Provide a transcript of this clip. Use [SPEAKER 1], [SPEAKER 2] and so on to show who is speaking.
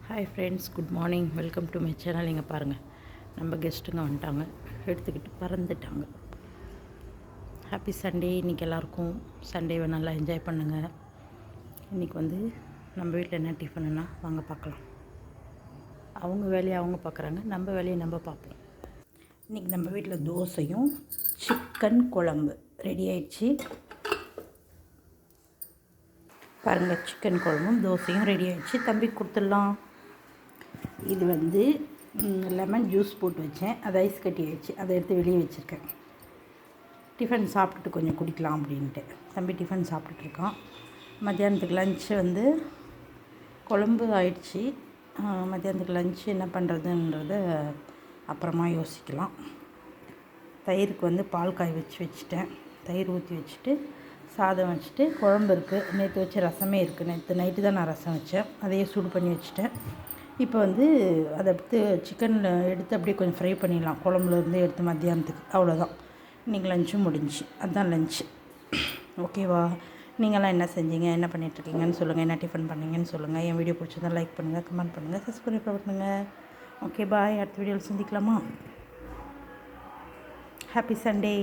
[SPEAKER 1] Hi friends, good morning. Welcome to my channel. இங்கே பாருங்கள், நம்ம கெஸ்ட்டுங்க வந்துட்டாங்க, எடுத்துக்கிட்டு பறந்துட்டாங்க. Happy Sunday. இன்றைக்கி எல்லாருக்கும் சண்டேவை நல்லா என்ஜாய் பண்ணுங்கள். இன்றைக்கி வந்து நம்ம வீட்டில் என்ன டிஃபனுன்னா வாங்க பார்க்கலாம். அவங்க வேலையை அவங்க பார்க்குறாங்க, நம்ம வேலையை நம்ம பார்ப்போம். இன்றைக்கி நம்ம வீட்டில் தோசையும் சிக்கன் குழம்பு ரெடி ஆயிடுச்சு. பாருங்கள், சிக்கன் குழம்பும் தோசையும் ரெடி ஆகிடுச்சு. தம்பி கொடுத்துடலாம். இது வந்து லெமன் ஜூஸ் போட்டு வச்சேன், அது ஐஸ் கட்டி ஆகிடுச்சு, அதை எடுத்து வெளியே வச்சுருக்கேன். டிஃபன் சாப்பிட்டுட்டு கொஞ்சம் குடிக்கலாம் அப்படின்ட்டு. தம்பி டிஃபன் சாப்பிட்டுட்ருக்கான். மத்தியானத்துக்கு லன்ச்சு வந்து குழம்பு ஆயிடுச்சு. மத்தியானத்துக்கு லன்ச்சு என்ன பண்ணுறதுன்றத அப்புறமா யோசிக்கலாம். தயிருக்கு வந்து பால் காய் வச்சுட்டேன். தயிர் ஊற்றி வச்சுட்டு சாதம் வச்சுட்டு குழம்பு இருக்குது. நேற்று வச்ச ரசமே இருக்குது. நேற்று நைட்டு தான் நான் ரசம் வச்சேன், அதையே சூடு பண்ணி வச்சுட்டேன். இப்போ வந்து அதை எடுத்து சிக்கனில் எடுத்து அப்படியே கொஞ்சம் ஃப்ரை பண்ணிடலாம். குழம்புலேருந்து எடுத்து மத்தியானத்துக்கு. அவ்வளோதான், இன்றைக்கி லன்ச்சும் முடிஞ்சு. அதுதான் லன்ச்சு. ஓகேவா? நீங்களாம் என்ன செஞ்சீங்க, என்ன பண்ணிகிட்ருக்கீங்கன்னு சொல்லுங்கள், என்ன டிஃபன் பண்ணீங்கன்னு சொல்லுங்கள். என் வீடியோ பிடிச்சதான் லைக் பண்ணுங்கள், கமெண்ட் பண்ணுங்கள், சப்ஸ்கிரைப் பண்ணுங்கள். ஓகே, பாய். அடுத்த வீடியோவில் சந்திக்கலாமா? Happy Sunday.